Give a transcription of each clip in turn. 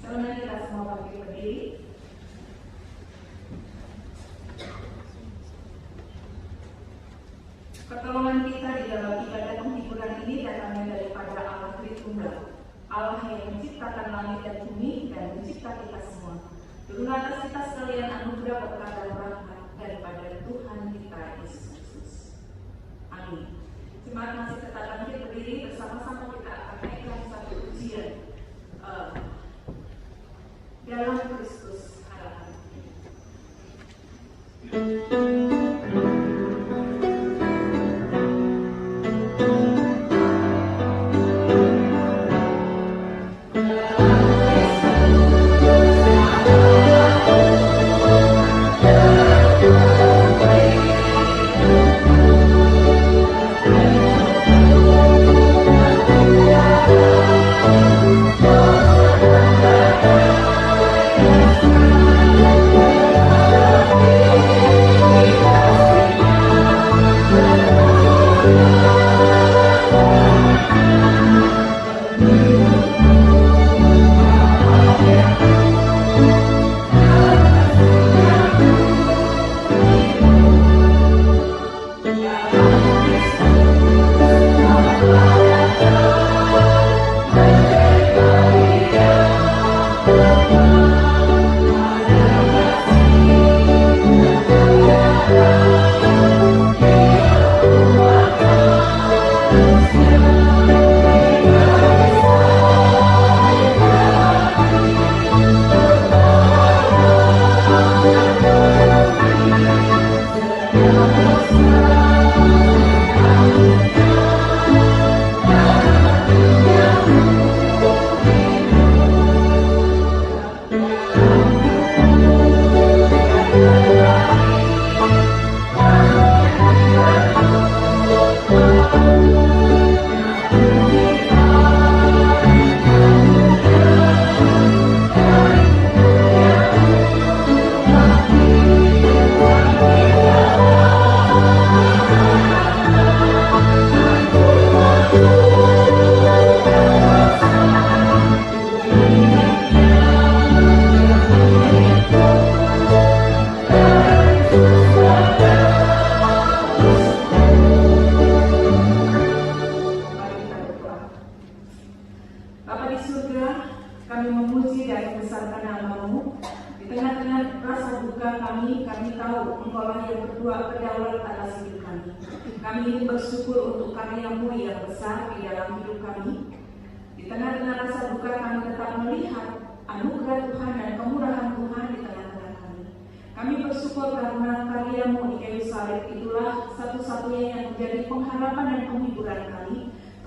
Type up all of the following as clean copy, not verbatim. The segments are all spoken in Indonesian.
Sebenarnya kita semua bangkit berdiri. Pertolongan kita di dalam ibadah penghiburan ini datangnya daripada Allah Tritunggal, Allah yang menciptakan langit dan bumi dan mencipta kita semua. Turun atas kita sekalian anugerah berkat dan rahmat daripada Tuhan kita Yesus Kristus. Amin. Jemaat masih tetap bangkit berdiri, bersama-sama kita akan naikkan satu ujian dalam Kristus harapan.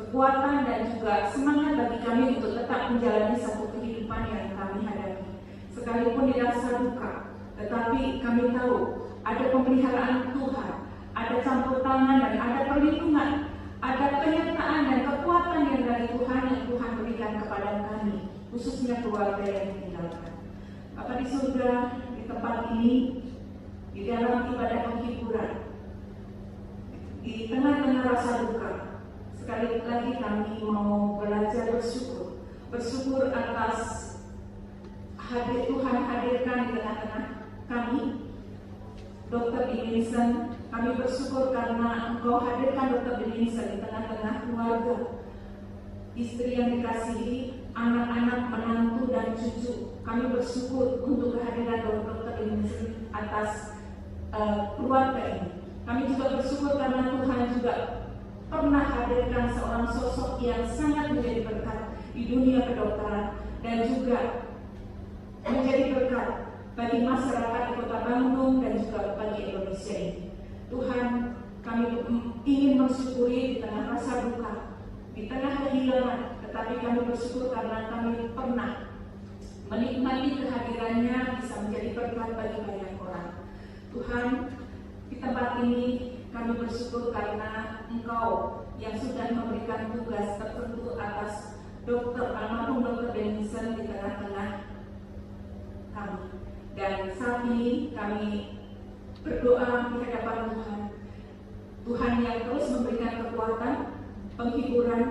Kekuatan dan juga semangat bagi kami untuk tetap menjalani satu kehidupan yang kami hadapi. Sekalipun di rasa duka, tetapi kami tahu ada pemeliharaan Tuhan, ada campur tangan dan ada perlindungan, ada penyertaan dan kekuatan yang dari Tuhan yang Tuhan berikan kepada kami, khususnya keluarga yang ditinggalkan. Bapa di surga, di tempat ini, di dalam ibadah penghiburan, di tengah-tengah rasa duka, sekali lagi kami mau belajar bersyukur atas Tuhan hadirkan di tengah-tengah kami. Dr. Dinesen, kami bersyukur karena Engkau hadirkan Dr. Dinesen di tengah-tengah keluarga, istri yang dikasihi, anak-anak, menantu dan cucu. Kami bersyukur untuk kehadiran Dr. Dinesen atas keluarga ini. Kami juga bersyukur karena Tuhan juga pernah hadirkan seorang sosok yang sangat menjadi berkat di dunia kedokteran dan juga menjadi berkat bagi masyarakat di Kota Bandung dan juga bagi Indonesia ini. Tuhan, kami ingin mensyukuri di tengah rasa duka, di tengah kehilangan, tetapi kami bersyukur karena kami pernah menikmati kehadirannya bisa menjadi berkat bagi banyak orang. Tuhan, di tempat ini kami bersyukur karena Engkau yang sudah memberikan tugas tertentu atas almarhum Dr. Dinesen di tengah-tengah kami. Dan saat ini kami berdoa di hadapan Tuhan yang terus memberikan kekuatan, penghiburan,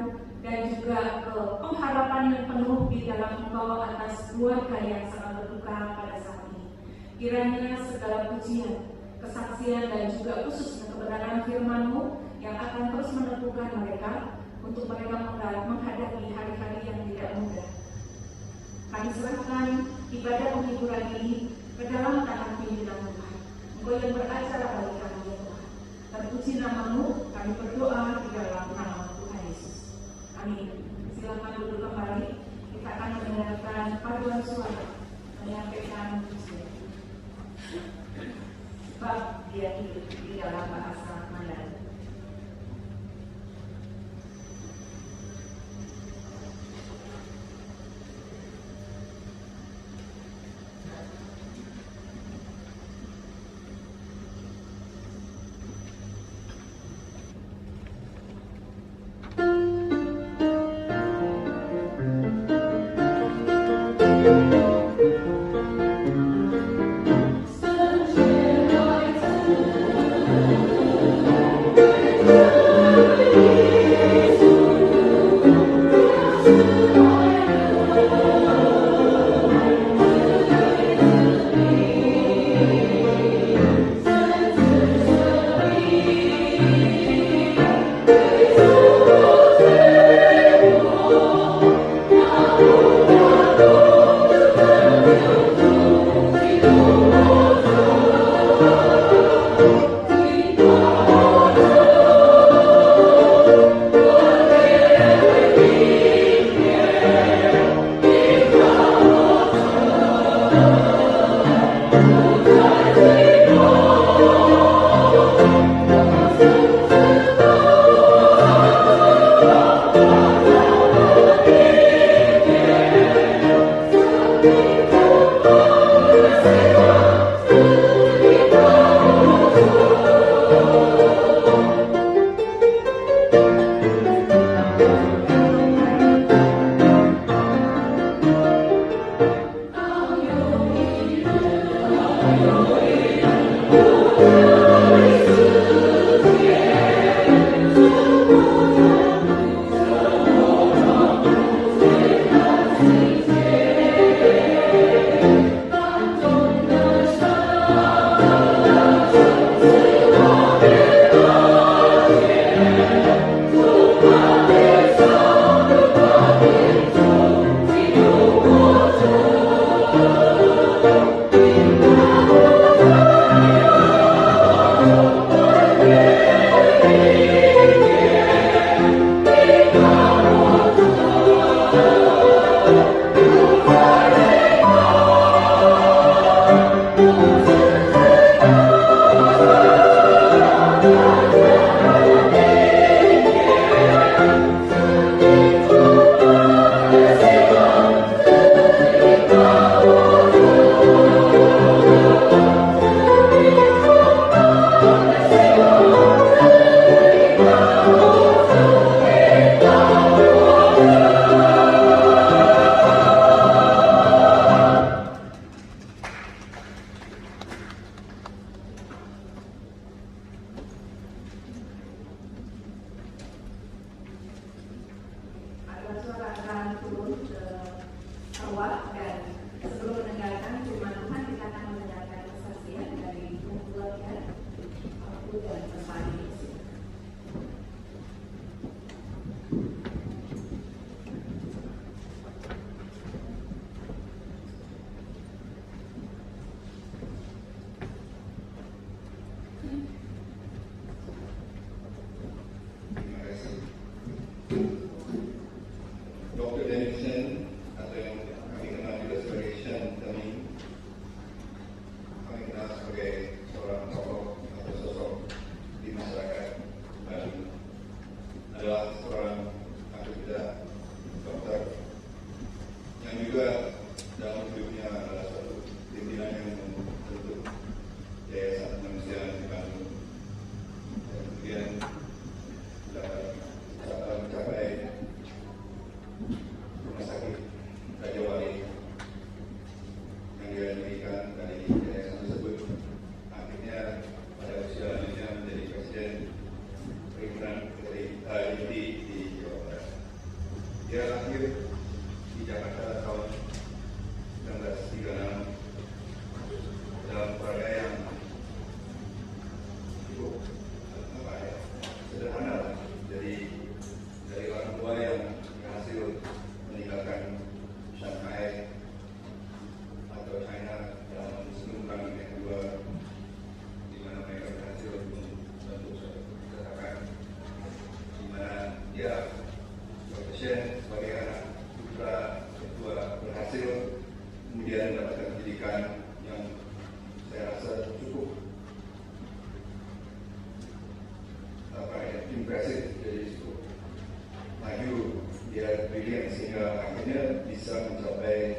dan juga pengharapan yang penuh di dalam Engkau atas keluarga yang sangat berduka pada saat ini. Kiranya segala pujian, kesaksian dan juga khususnya kebenaran firman-Mu yang akan terus meneguhkan mereka untuk mereka menghadapi hari-hari yang tidak mudah. Kami serahkan ibadah penghiburan ini ke dalam tangan pimpinan Tuhan. Engkau yang beracara bagi kami ya Tuhan. Terpuji nama-Mu, kami berdoa di dalam nama Tuhan Yesus. Amin. Silakan duduk kembali. Kita akan mendengarkan paduan suara menyampaikan pujian. Sebab dia hidup di dalam bahasa Mandarin.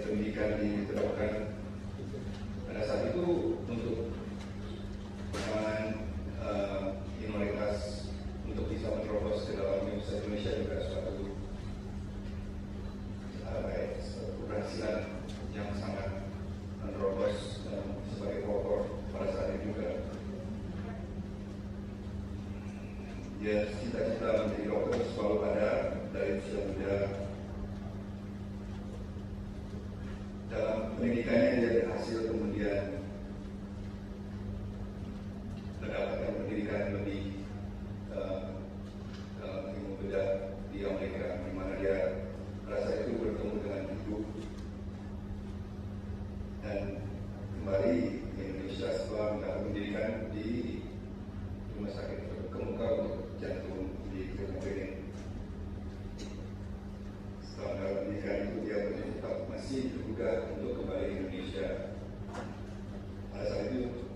pendidikan diterapkan pada saat itu untuk penanganan minoritas untuk bisa menerobos ke dalam Universitas Indonesia juga suatu keberhasilan yang sangat menerobos dan sebagai pelopor pada saat itu juga. Ya, cita-cita menjadi dokter selalu ada dari usia muda. Dalam pendidikannya dia berhasil kemudian mendapatkan pendidikan lebih dalam ilmu bedah di Amerika, di mana dia merasa itu bertemu dengan ibu dan kembali ke Indonesia setelah mendapat pendidikan di rumah sakit terkemuka untuk jantung di Kemudian. Setelah mendapat pendidikan itu dia tetap masih terbuka untuk kembali ke Indonesia. Pada saat itu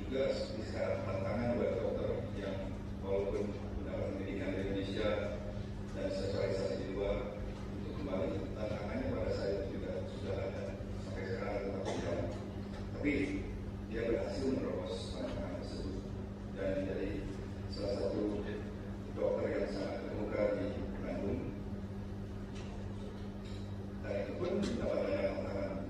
juga seperti sekarang tantangan buat dokter yang walaupun mendapat pendidikan di Indonesia dan sosialisasi di luar untuk kembali, tantangannya pada saat itu juga sudah ada sampai sekarang tetap berjalan. Tapi dia berhasil menerobos tantangan tersebut dan menjadi salah satu dokter yang sangat terkemuka di Bandung. Dan itu pun mendapat banyak tantangan.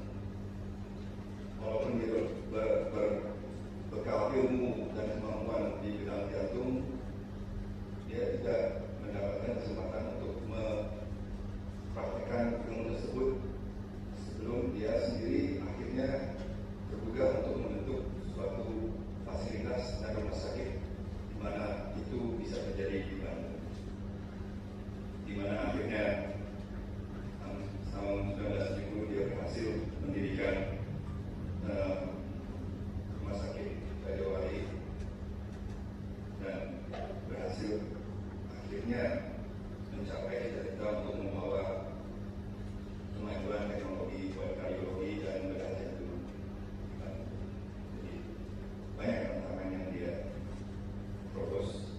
Walaupun dia berbekal ilmu dan kemampuan di bidang jantung, dia tidak mendapatkan kesempatan untuk mempraktikkan ilmu tersebut sebelum dia sendiri akhirnya terbuka untuk membentuk suatu fasilitas dan rumah sakit di mana itu bisa terjadi di Bandung, di mana akhirnya tahun 1970 dia berhasil mendirikan rumah sakit Rajawali dan berhasil akhirnya mencapai cita-cita untuk membawa kemajuan teknologi buat kardiologi dan bedah jantung. Jadi banyak tantangan yang dia propose.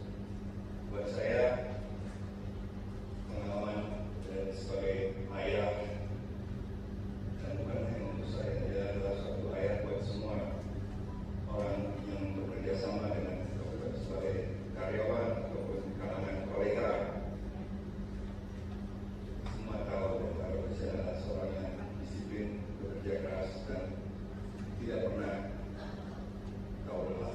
Buat saya pengalaman dan sebagai ayah, dan bukan hanya untuk saya, dia adalah suatu ayah buat semua orang yang bekerja sama dengan dokter sebagai karyawan ataupun kalangan kolega. Semua tahu bahwa saya adalah seorang yang disiplin, bekerja keras dan tidak pernah tahu lelah.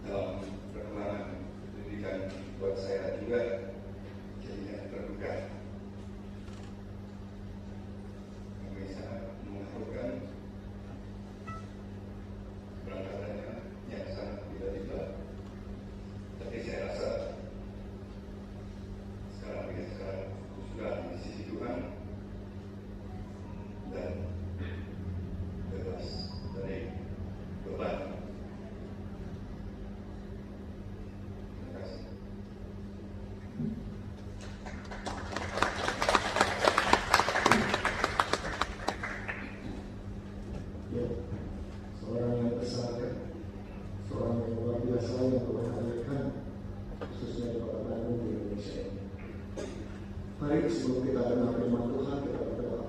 Dalam perkembangan pendidikan buat saya juga jadinya terbuka. Kami sangat mengharapkan berangkatannya yang sangat tiba-tiba. Tapi saya rasa sekarang sudah di sisi Tuhan dan bebas dari beban. Ya, seorang yang besar, seorang yang luar biasa yang Tuhan hadirkan khususnya di Kota Bandung di Indonesia ini. Mari sebelum kita dengar firman Tuhan, kita berdoa.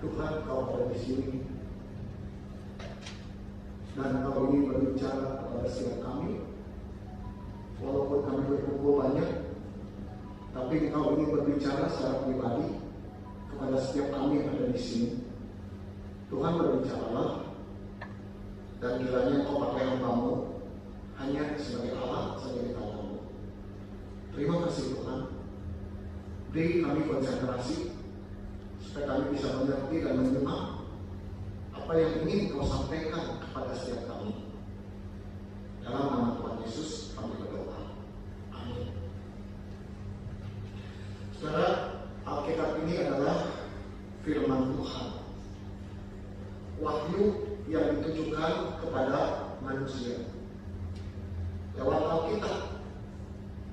Tuhan, Kau ada di sini dan Kau ingin berbicara kepada setiap kami. Walaupun kami berkumpul banyak, tapi Kau ingin berbicara secara pribadi kepada setiap kami yang ada di sini. Tuhan, berbicaralah, dan kiranya Kau pakai hamba-Mu hanya sebagai alat saja di tangan-Mu. Terima kasih Tuhan. Beri kami konsentrasi supaya kami bisa mengerti dan menyimak apa yang ingin Kau sampaikan kepada setiap kami. Dalam nama Tuhan Yesus kami berdoa. Amin. Saudara, Alkitab ini adalah firman Tuhan. Wahyu yang ditujukan kepada manusia. Lewat Alkitab,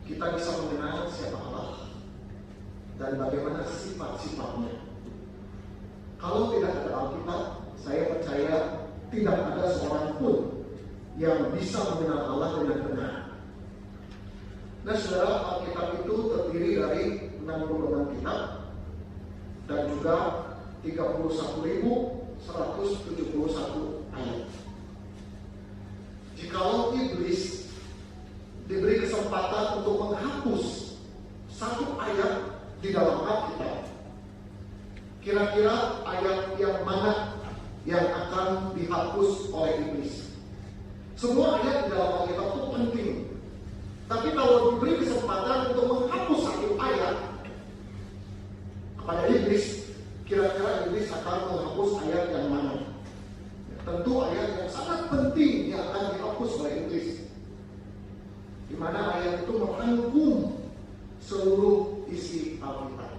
kita bisa mengenal siapa Allah dan bagaimana sifat-sifatnya. Kalau tidak ada Alkitab, saya percaya tidak ada seorang pun yang bisa mengenal Allah dengan benar. Nah saudara, Alkitab itu terdiri dari 66 kitab dan juga 31.171 ayat. Jikalau iblis diberi kesempatan untuk menghapus satu ayat di dalam Alkitab, kira-kira ayat yang mana yang akan dihapus oleh iblis? Semua ayat di dalam Alkitab itu penting. Tapi kalau diberi kesempatan untuk menghapus satu ayat kepada iblis, kira-kira iblis akan menghapus ayat yang mana? Tentu ayat yang sangat penting yang akan dihapus oleh iblis, di mana ayat itu merangkum seluruh isi Alkitab.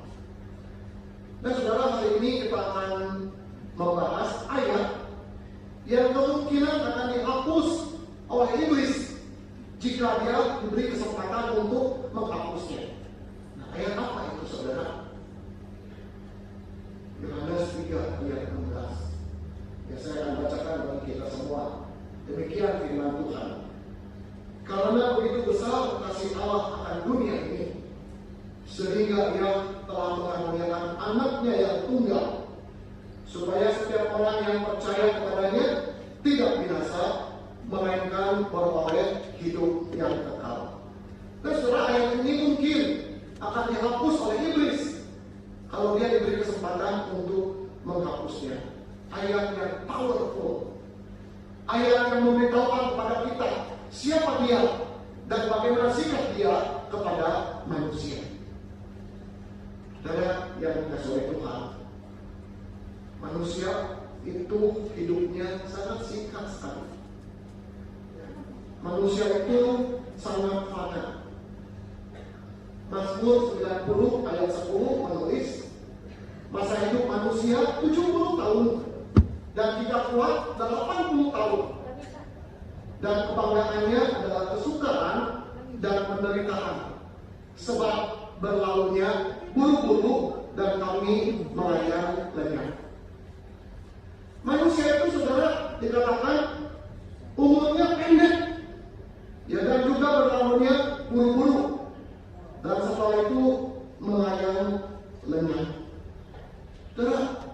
Dan saudara, hari ini kita akan membahas ayat yang kemungkinan akan dihapus oleh iblis jika dia diberi kesempatan untuk menghapusnya. Nah, ayat apa itu saudara? Yohanes 3 ayat 16. Ya, saya akan bacakan bagi kita semua. Demikian firman Tuhan. Karena begitu besar kasih Allah akan dunia ini, sehingga Ia telah mengaruniakan anaknya yang tunggal, supaya setiap orang yang percaya kepadanya tidak binasa, melainkan beroleh hidup yang kekal. Dan saudara, ayat ini mungkin akan dihapus oleh iblis kalau dia diberi kesempatan untuk menghapusnya. Ayat yang powerful, ayat yang memberitahukan kepada kita siapa dia dan bagaimana sikap dia kepada manusia. Saudara yang dikasihi oleh Tuhan, manusia itu hidupnya sangat singkat sekali. Manusia itu sangat fana. Mazmur 90 ayat 10 menulis, masa hidup manusia 70 tahun dan tidak kuat 80 tahun. Dan kebanggaannya adalah kesukaran dan penderitaan, sebab berlalunya buru-buru dan kami melayang lenyap. Manusia itu saudara dikatakan umurnya pendek, ya, dan juga berlalunya buru-buru, dan setelah itu melayang lenyap. Saudara,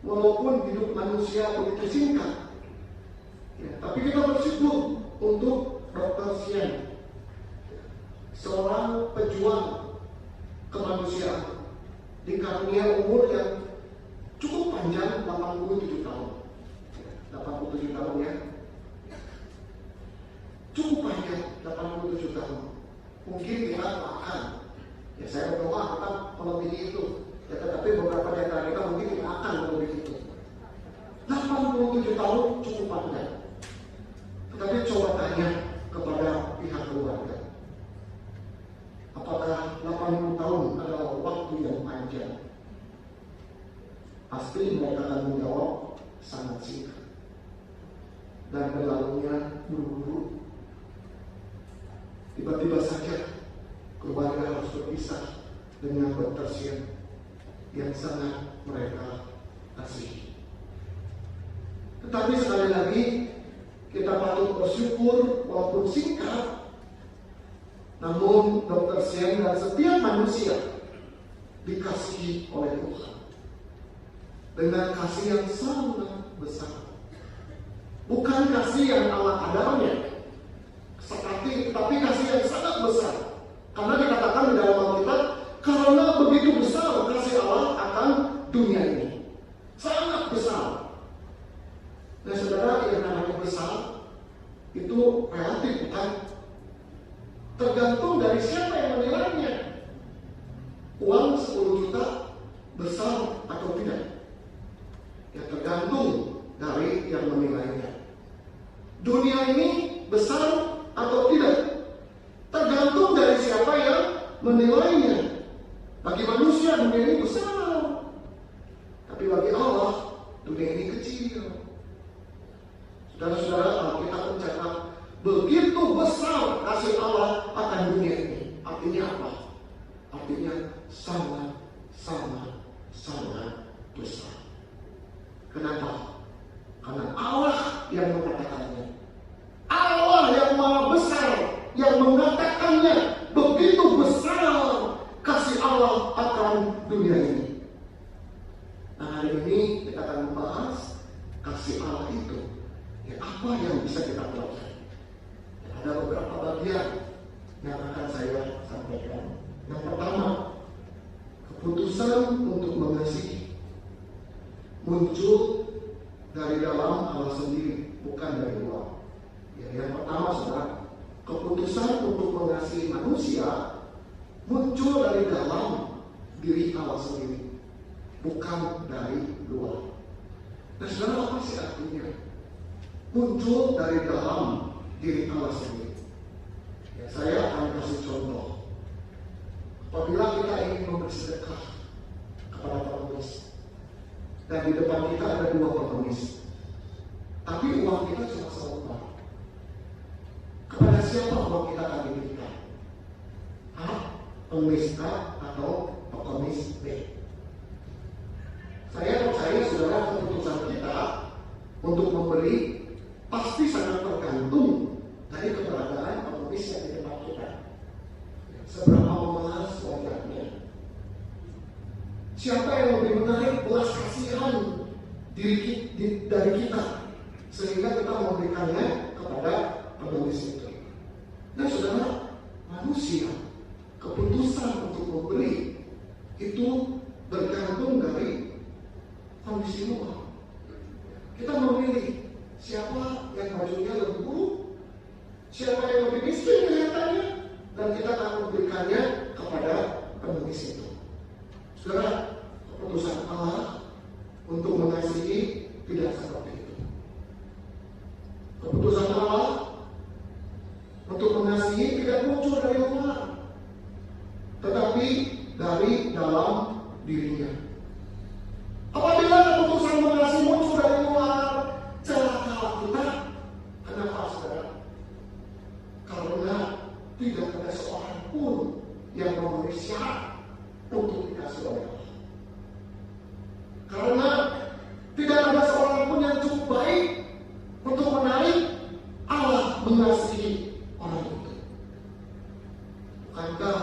walaupun hidup manusia begitu singkat, ya, tapi kita bersyukur untuk Dr. Sian, seorang pejuang kemanusiaan, dikarunia umur yang cukup panjang, 87 tahun. 87 tahun ya. Cukup panjang, 87 tahun. Mungkin kita akan, ya saya berdoa akan melebihi itu. Ya, tetapi beberapa di antara kita mungkin tidak akan melebihi itu. 87 tahun cukup panjang. Tetapi coba tanya kepada pihak keluarga, apakah 80 tahun adalah waktu yang panjang? Pasti mereka akan menjawab sangat singkat dan berlalunya buru-buru. Tiba-tiba saja keluarga harus berpisah dengan Dr. Sian yang sangat mereka kasihi. Tetapi sekali lagi kita patut bersyukur walaupun singkat, namun Dr. Sian dan setiap manusia dikasihi oleh Tuhan dengan kasih yang sangat besar. Bukan kasih yang ala kadarnya, tapi kasih yang sangat besar. Karena dikatakan di dalam Alkitab, karena begitu besar kasih Allah akan dunia ini. Sangat besar. Dan saudara, yang namanya besar itu relatif, bukan? Tergantung dari siapa yang menilainya. Uang 10 juta besar atau tidak? Ya, tergantung dari yang menilainya. Dunia ini besar atau tidak? Tergantung dari siapa yang menilainya. Bagi manusia dunia ini besar, tapi bagi Allah dunia ini kecil. Saudara-saudara, Alkitab mencatat begitu besar kasih Allah akan dunia ini. Artinya apa? Artinya sangat besar. Kenapa? Karena yang mengatakannya. Allah yang maha besar yang mengatakannya. Begitu besar kasih Allah akan dunia ini. Nah, hari ini kita akan membahas kasih Allah itu. Ya, apa yang bisa kita pelajari? Ya, ada beberapa bagian yang akan saya sampaikan. Yang pertama, keputusan untuk mengasihi muncul dari dalam Allah sendiri, bukan dari luar. Ya, yang pertama, saudara, keputusan untuk mengasihi manusia muncul dari dalam diri Allah sendiri, bukan dari luar. Nah, saudara, apa sih artinya? Muncul dari dalam diri Allah sendiri. Ya, saya akan kasih contoh. Apabila kita ingin memberi sedekah kepada pengemis, dan di depan kita ada 2 pengemis, tapi uang kita cuma selembar. Kepada siapa uang kita akan diberikan? Pengemis A atau pengemis B? Saya percaya saudara, keputusan kita untuk memberi pasti sangat tergantung dari keberadaan pengemis yang di depan kita. Seberapa memelas wajahnya? Siapa yang lebih menarik belas kasihan dari kita sehingga kita memberikannya kepada pengemis itu? Dan saudara, manusia keputusan untuk memberi itu bergantung dari kondisi luar. Kita memilih siapa yang bajunya lebih buruk, siapa yang lebih miskin kelihatannya, dan kita akan memberikannya kepada pengemis itu. Saudara, keputusan Allah untuk mengasihi tidak seperti itu. Keputusan Allah untuk mengasihi tidak muncul dari luar, tetapi dari dalam dirinya. Apabila keputusan mengasihi muncul dari luar, celaka kita. Kenapa, saudara? Karena tidak ada seorang pun yang memenuhi syarat untuk dikasih oleh Allah. Karena tidak ada seorang pun yang cukup baik untuk menarik Allah mengasihi orang itu. Bukankah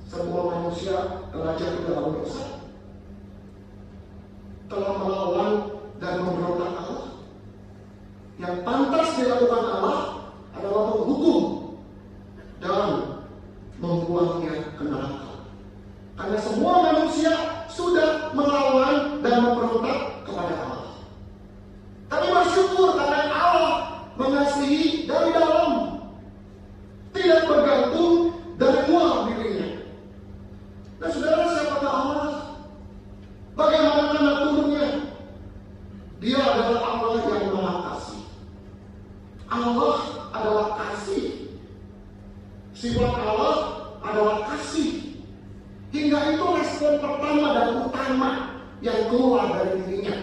semua manusia telah jatuh dalam dosa, telah melawan dan memberontak Allah? Yang pantas dilakukan Allah adalah menghukum dan membuangnya ke neraka. Karena semua manusia sudah melawan dan memberontak kepada Allah. Tapi bersyukur karena Allah mengasihi dari dalam, tidak bergantung dari luar dirinya. Nah, saudara, siapakah Allah? Bagaimana naturnya? Dia adalah Allah yang maha kasih. Allah adalah kasih. Sifat Allah adalah kasih. Hingga itu respon pertama dan utama yang keluar dari dirinya,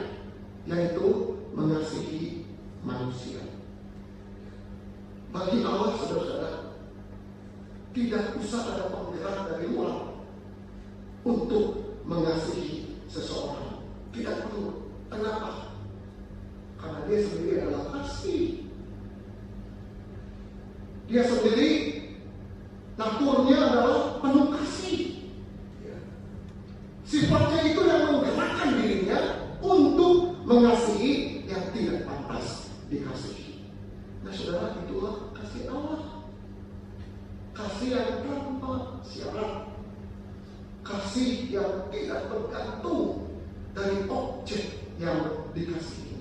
yaitu mengasihi manusia. Bagi Allah, saudara-saudara, tidak usah ada penggerak dari luar untuk mengasihi seseorang. Tidak perlu. Kenapa? Karena dia sendiri adalah kasih. Dia sendiri naturnya adalah penuh kasih. Sifatnya itu yang menggerakkan dirinya untuk mengasihi yang tidak pantas dikasihi. Nah, saudara, itulah kasih Allah. Kasih yang tanpa syarat. Kasih yang tidak bergantung dari objek yang dikasihi.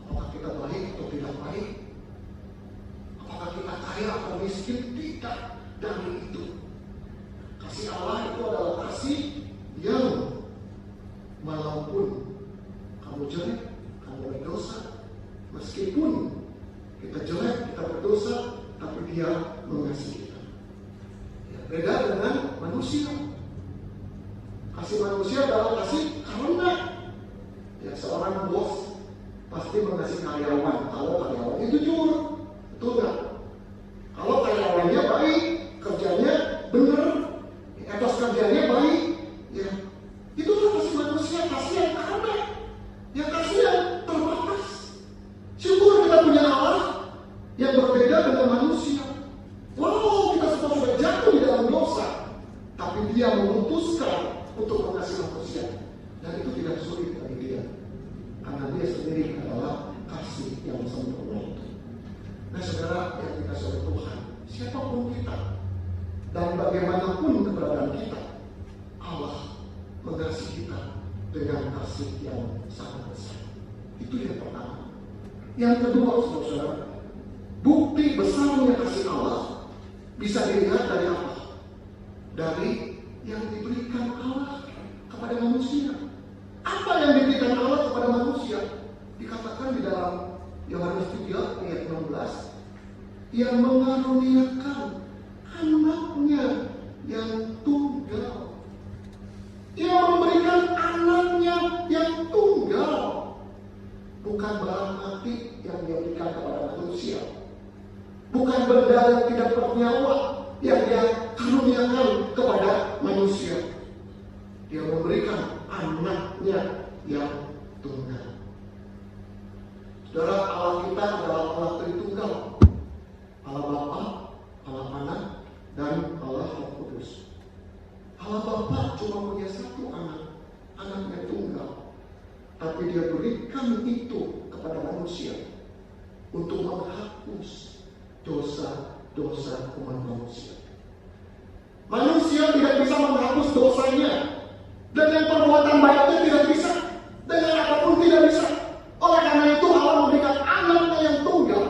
Apakah kita baik atau tidak baik? Apakah kita kaya atau miskin? Tidak dari itu. Kasih Allah itu adalah kasih yang walaupun kamu jelek, kamu berdosa, meskipun kita jelek, kita berdosa, tapi Dia mengasihi kita. Ya, beda dengan manusia. Kasih manusia adalah kasih karena ya, seorang bos pasti mengasihi karyawan kalau karyawannya jujur, betul nggak? Kalau karyawannya baik, kerjanya benar, etos kerjanya baik, ya itulah kasih manusia, kasih yang karena, ya kasih yang terbatas. adalah kasih yang sempurna itu. Nah saudara yang dikasih oleh Tuhan, siapapun kita dan bagaimanapun keberadaan kita, Allah mengasihi kita dengan kasih yang sangat besar. Itu yang pertama. Yang kedua, saudara, bukti besarnya kasih Allah bisa dilihat dari apa? Dari yang diberikan Allah kepada manusia. Apa yang diberikan Allah kepada manusia? Dikatakan di dalam Yohanes 3 ayat 16, yang mengaruniakan anaknya yang tunggal. Yang memberikan anaknya yang tunggal. Bukan barang mati yang dia berikan kepada manusia. Bukan benda yang tidak bernyawa yang dia karuniakan kepada manusia. Dia memberikan anaknya yang tunggal. Saudara, Allah kita adalah Allah Tritunggal. Allah Bapa, Allah Anak, dan Allah Roh Kudus. Allah Bapa cuma punya satu anak, anaknya tunggal. Tapi dia berikan itu kepada manusia untuk menghapus dosa-dosa umat manusia. Manusia tidak bisa menghapus dosanya dengan perbuatan baiknya, tidak bisa, dengan apapun tidak bisa. Oleh karena itu Allah memberikan anaknya yang tunggal.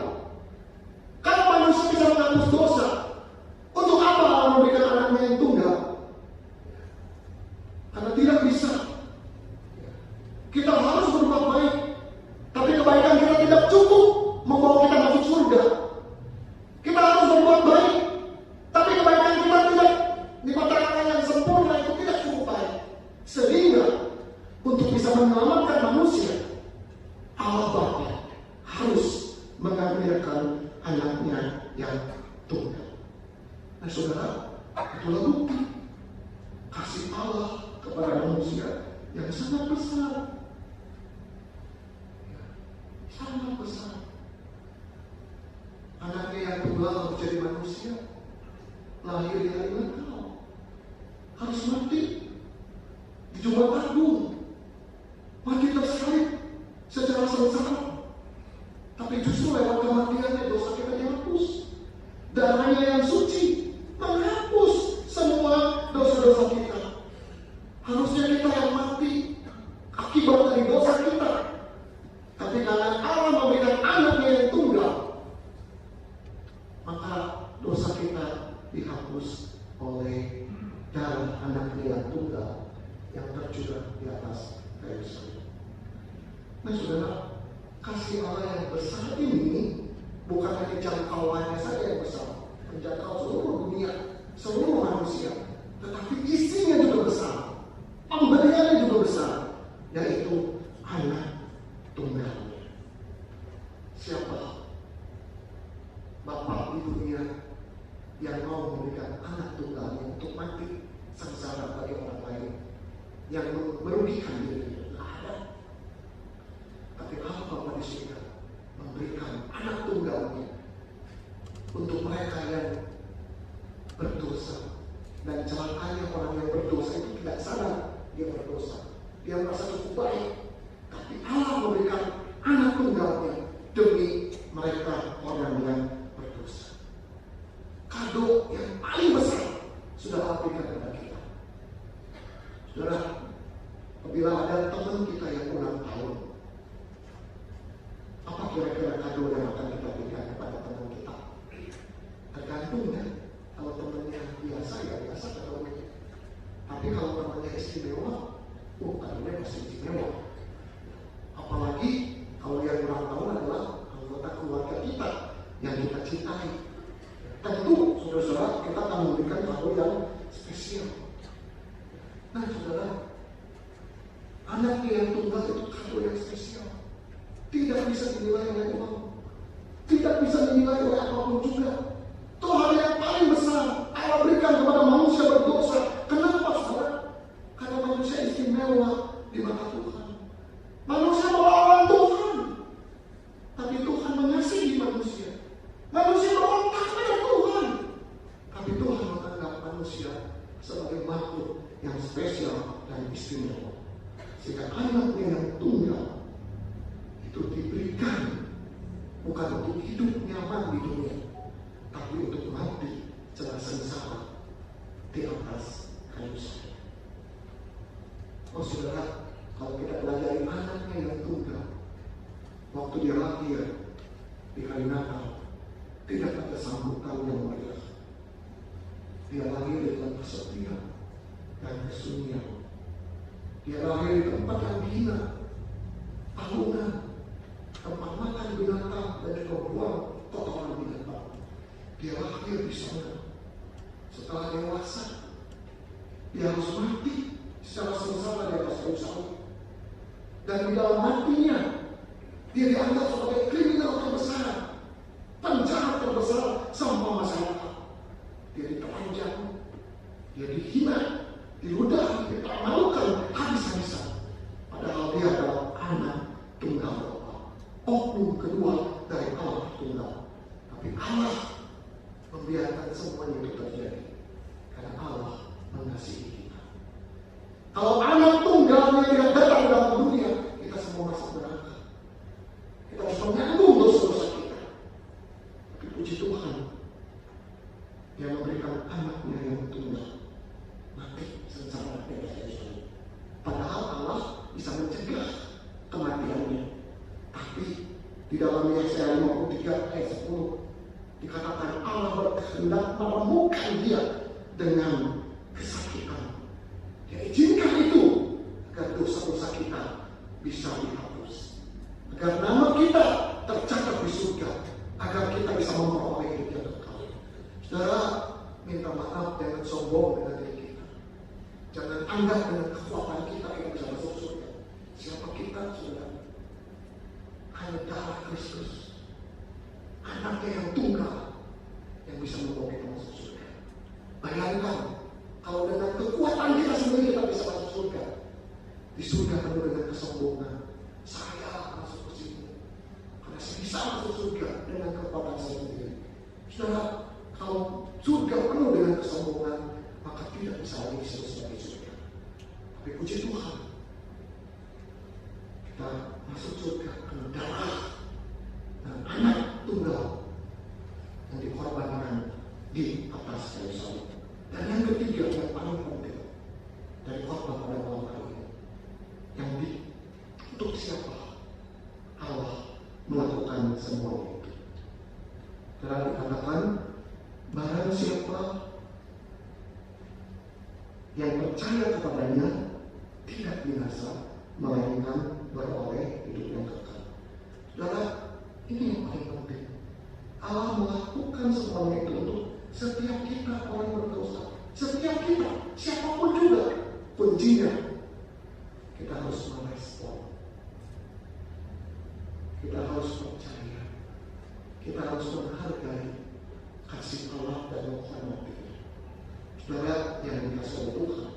Kalau manusia bisa menghapus dosa, untuk apa Allah memberikan anaknya yang tunggal? Karena tidak bisa. Kita harus berbuat baik, tapi kebaikan kita tidak cukup membawa kita masuk surga. Kita harus berbuat baik, tapi kebaikan kita tidak, di mata Allah yang sempurna itu tidak cukup baik. Sehingga untuk bisa menyelamatkan manusia, Allah Bapa harus mengaruniakan anaknya yang tunggal. Nah saudara, itulah bukti kasih Allah kepada manusia yang sangat besar. Sangat besar. Anaknya yang tunggal harus jadi manusia, lahir dari engkau, harus mati di Jumat Agung, mati tersalib secara sengsara. Tapi justru lewat kematiannya dosa kita dihapus. Darahnya yang suci menghapus semua dosa-dosa kita. Harusnya kita yang mati akibat dari dosa kita. Tapi karena Allah memberikan anaknya yang tunggal, maka dosa kita dihapus oleh darah anaknya yang tunggal yang tercurah di atas kayu salib. Nah saudara, kasih Allah yang besar ini bukan hanya jangkauannya saja yang besar, menjangkau seluruh dunia, seluruh manusia, tetapi isinya juga besar, pemberiannya juga besar, yaitu anak tunggalnya. Siapa Bapak di dunia yang mau memberikan anak tunggalnya untuk mati sengsara bagi orang lain yang merugikan dirinya? Tidak ada. Tapi Allah Bapa di surga memberikan anak tunggalnya untuk mereka yang berdosa. Dan celakanya orang yang berdosa itu tidak sadar dia berdosa. Dia merasa cukup baik. Tapi Allah memberikan anak tunggalnya demi mereka orang yang berdosa. Kado yang paling besar sudah Allah berikan kepada kita. Saudara, apabila ada teman kita yang ulang tahun, apa kira-kira kado yang akan kita berikan kepada teman kita? Tergantung ya. Kalau temannya biasa ya biasa kadonya. Tapi kalau temannya istimewa, kadonya pasti istimewa. Apalagi kalau yang ulang tahun adalah anggota keluarga kita yang kita cintai. Tentu saudara-saudara kita akan memberikan kado yang spesial. Nah saudara, anaknya yang tunggal itu kado yang spesial. Tidak bisa dinilai oleh uang, tidak bisa dinilai oleh apapun juga. Itu hal yang paling besar Allah berikan kepada manusia berdosa. Kenapa saudara? Karena manusia istimewa di mata Tuhan. Manusia melawan Tuhan, tapi Tuhan mengasihi manusia. Manusia berontak pada Tuhan, tapi Tuhan menganggap manusia sebagai makhluk yang spesial dan istimewa. Sehingga anaknya yang tunggal itu diberi bukan untuk hidup nyaman di dunia, tapi untuk mati secara sengsara di atas kayu salib. Oh saudara, kalau kita pelajari anaknya yang tunggal, waktu dia lahir di hari Natal, tidak ada sambutan yang meriah. Dia lahir di dalam kesepian dan kesunyian. Dia lahir di tempat yang hina, bangunan, tempat makan binatang dan juga buang kotoran binatang. Dia lahir di sana. Setelah dewasa, dia harus mati secara sengsara di atas kayu salib. Dan di dalam matinya, dia dianggap sebagai kriminal terbesar, penjahat terbesar sampah masyarakat. Dia ditelanjang, dia dihina, diludahi, dipermalukan habis-habisan. Padahal dia adalah anak tunggal Bapa, oknum kedua dari Allah tunggal. Tapi Allah membiarkan semuanya itu terjadi karena Allah mengasihi kita. Kalau anak tunggalnya tidak datang dalam dunia, kita semua masuk neraka. Kita harus menanggung dosa-dosa kita. Tapi puji Tuhan, Dia memberikan anaknya yang tunggal mati sengsara di atas kayu salib. Padahal Allah bisa mencegah kematiannya. Tapi di dalam Yesaya 53 ayat 10 dikatakan Allah berkehendak menemukan dia dengan kesakitan. Dia izinkan itu agar dosa-dosa kita bisa dihapus, agar nama kita tercatat di surga, agar kita bisa memperoleh hidup yang kekal. Saudara, minta maaf dengan sombong dengan diri kita. Jangan anggap dengan kekuatan kita bisa masuk surga. Siapa kita, saudara? Hanya darah Kristus, anaknya yang tunggal, yang bisa membawa kita masuk surga. Bayangkan kalau dengan kekuatan kita sendiri kita bisa masuk surga. Di surga penuh dengan kesombongan. Saya masuk ke sini karena saya bisa masuk surga dengan kekuatan saya sendiri. Saudara, kalau surga penuh dengan kesombongan, maka tidak bisa lagi disebut sebagai surga. Tapi puji Tuhan, kita masuk surga karena darah dan anak tunggal yang dikorbankan di atas kayu salib. Dan yang ketiga, yang paling penting dari khotbah pada malam hari ini, yang untuk siapa Allah melakukan semua itu. Telah dikatakan, barang siapa yang percaya kepadanya tidak binasa, melainkan beroleh hidup yang kekal. Saudara, ini yang paling penting. Allah melakukan semuanya itu untuk setiap kita orang berdosa. Setiap kita, siapapun juga, kuncinya kita harus merespon. Kita harus percaya. Kita harus menghargai kasih Allah dan menghormatinya. Saudara yang dikasih oleh Tuhan,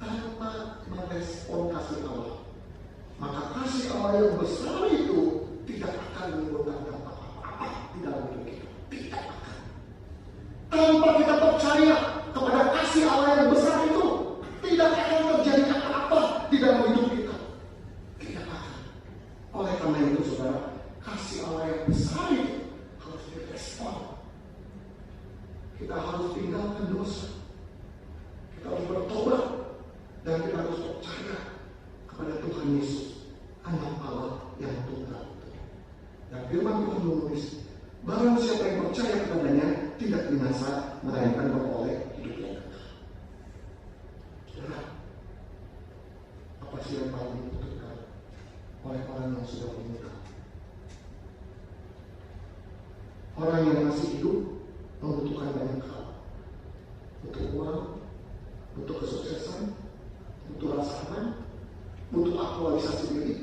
tanpa merespon kasih Allah, maka kasih Allah yang besar itu tidak akan menimbulkan dampak apa-apa di dalam hidup kita. Tidak akan. Tanpa kita percaya kepada kasih Allah yang besar itu, tidak akan terjadi apa-apa di dalam hidup kita. Tidak akan. Oleh karena itu, saudara, kasih Allah yang besar itu harus direspon. Kita harus tinggalkan dosa. Kita harus bertobat. Dan kita harus percaya kepada Tuhan Yesus, anak Allah yang tunggal. Dan firman Tuhan menulis, barang siapa yang percaya kepadanya tidak binasa, melainkan beroleh hidup yang kekal. Saudara, apa sih yang paling dibutuhkan oleh orang yang sudah meninggal? Orang yang masih hidup membutuhkan banyak hal. Butuh uang, butuh kesuksesan, butuh rasa aman, butuh aktualisasi diri,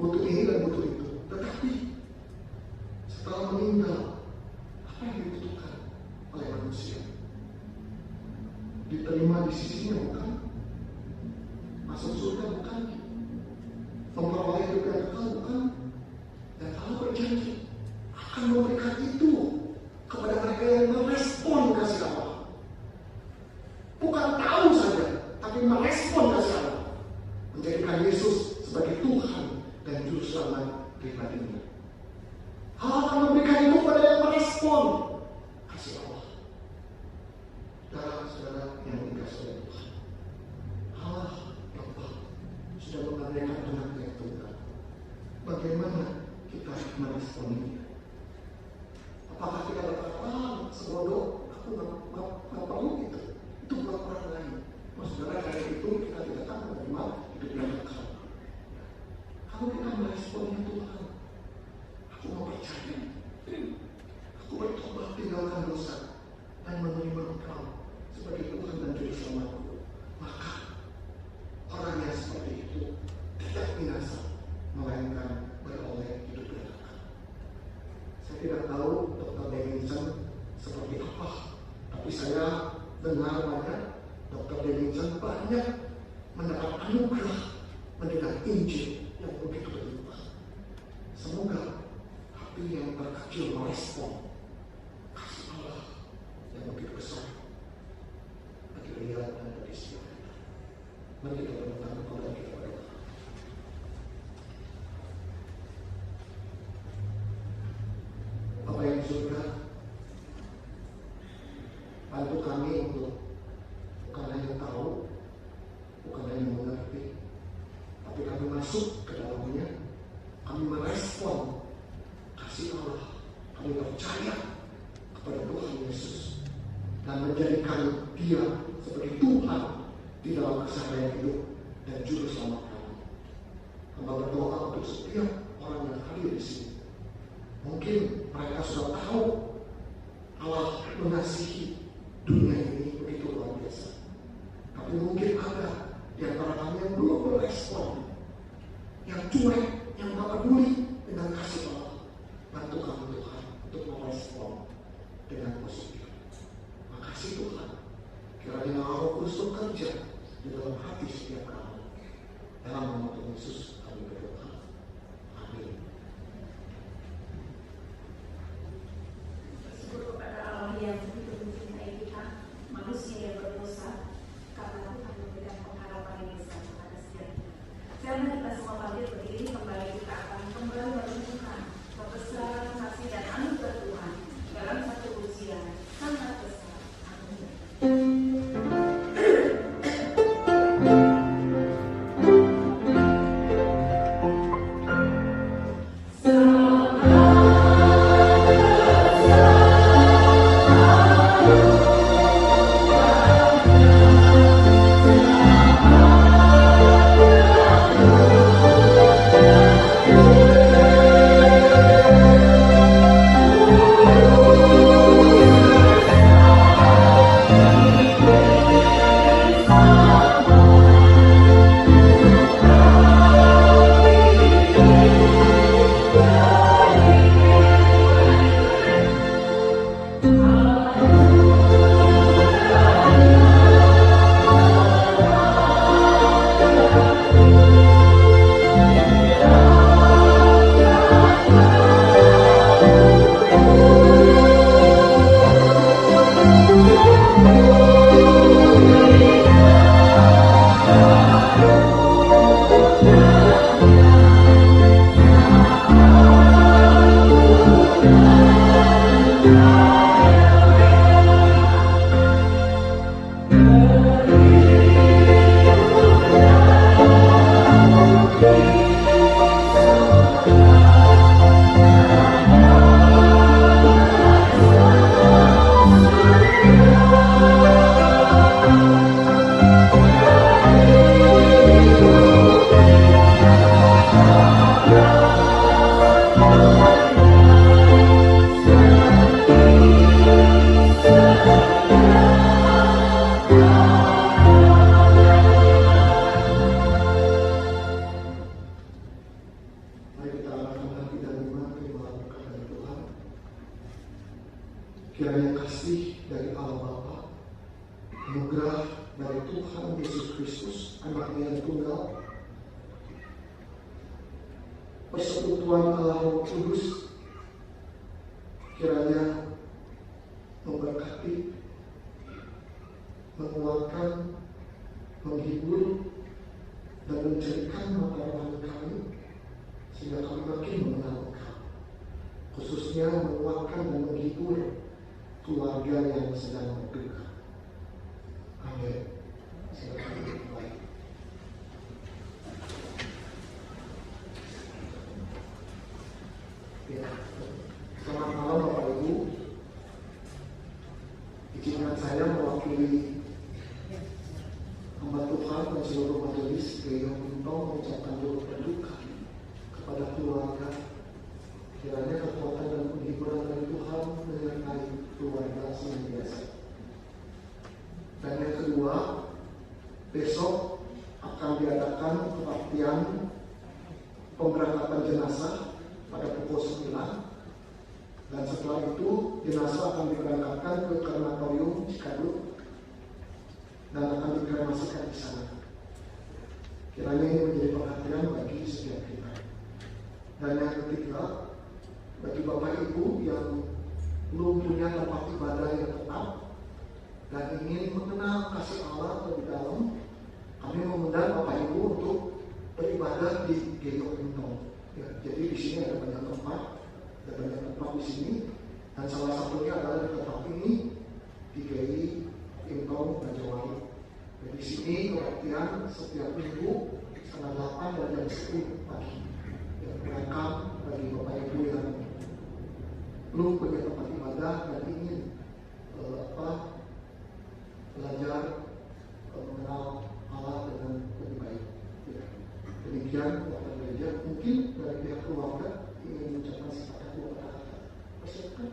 butuh ini dan butuh itu. Tetapi setelah meninggal, apa yang dibutuhkan oleh manusia? Diterima di sisinya bukan? Masuk surga bukan? Memperoleh hidup yang kekal bukan? Dan Allah berjanji akan memberikan itu kepada mereka yang merespon kasih Allah. Bukan tahu saja, tapi merespon kasih Allah, menjadikan Yesus sebagai Tuhan dan Juru Selamat bagaimana kita meresponinya? Apakah kita berkata, sebodoh, aku nggak perlu itu buat orang lain. Saudara, dari itu kita tidak akan menerima hidup yang kekal. Kalau kita meresponnya, Tuhan, aku mau percaya, aku bertobat tinggalkan dosa dan menerima Engkau sebagai Tuhan dan Juru Selamatku, maka orang yang seperti itu tidak binasa, melainkan beroleh hidup yang kekal. Saya tidak tahu Dr. Davidson seperti apa, tapi saya dengar banyak Dr. Davidson banyak mendapat anugerah mendengar Injil yang begitu berlimpah. Semoga hati yang terkecil merespon kasih Allah yang begitu besar bagi dia dan bagi setiap kita. Mari kita berdoa kepada kita berdoa. Bapa yang di surga, bantu kami untuk bukan hanya tahu, bukan hanya mengerti, tapi kami masuk ke dalamnya, kami merespon kasih Allah, kami percaya kepada Tuhan Yesus dan menjadikan Dia sebagai Tuhan di dalam keseharian hidup dan Juru Selamat kami. Kami berdoa untuk setiap orang yang hadir di sini. Mungkin mereka sudah tahu Allah mengasihi dunia ini begitu luar biasa. Tapi mungkin ada di antara kami yang belum berespon, yang cuek, yang tak peduli dengan kasih Allah. Bantu kami Tuhan untuk merespon dengan positif. Makasih Tuhan. Kiranya Roh Kudus bekerja di dalam hati setiap kami. Dalam nama Tuhan Yesus kami berdoa. Amin. Bersyukur kepada Allah yang begitu mencintai kita, manusia yang berdosa, karena Tuhan memberikan pengharapan yang besar kepada setiap kita. Karena kita semua bangkit berdiri kembali, kita akan kembali merenungkan kebesaran kasih dan anugerah Tuhan dalam satu ujian sangat besar. Amin. Kiranya kasih dari Allah Bapa, anugerah dari Tuhan Yesus Kristus, Anak-Nya yang tunggal, persekutuan Allah Roh Kudus, kiranya memberkati, menguatkan, menghibur, dan menjadikan mata rohani kami, sehingga kami makin mengenal Engkau, khususnya menguatkan dan menghibur keluarga yang sedang berduka. Amin. Silakan kembali. Ya. Selamat malam Bapak Ibu. Izinkan saya mewakili hamba Tuhan dan seluruh majelis Gereja Bintang mengucapkan turut berduka kepada keluarga. Kiranya kekuatan dan penghiburan dari Tuhan menyertai keluarga senantiasa. Dan yang kedua, besok akan diadakan kebaktian pemberangkatan jenazah pada pukul 9. Dan setelah itu jenazah akan diberangkatkan ke krematorium Cikadut dan akan dikremasikan di sana. Kiranya ini menjadi perhatian bagi setiap kita. Dan yang ketiga, bagi Bapak Ibu yang belum punya tempat ibadah yang tetap dan ingin mengenal kasih Allah lebih dalam, kami mengundang Bapak Ibu untuk beribadah di GEI Bintang. Ya, jadi di sini ada banyak tempat di sini, dan salah satunya adalah di tempat ini di GEI Bintang Banyuwangi. Dan di sini kebaktian setiap minggu setengah 8 dan jam 10 pagi. Ya, berangkat bagi Bapak Ibu yang belum punya tempat ibadah dan ingin belajar mengenal Allah dengan lebih baik. Ya. Demikian Bapak Gereja, mungkin dari pihak keluarga ingin mengucapkan sepatah dua kata. Persilakan.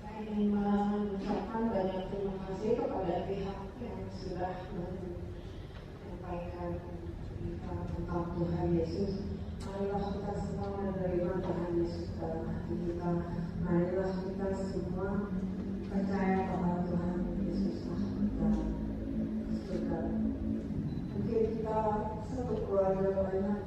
Saya ingin mengucapkan banyak terima kasih kepada pihak yang sudah menyampaikan tentang Tuhan Yesus. Marilah kita semua menerima Tuhan Yesus dalam hati kita. Marilah kita semua percaya bahwa Tuhan Yesus dalam surga. Mungkin kita satu keluarga banyak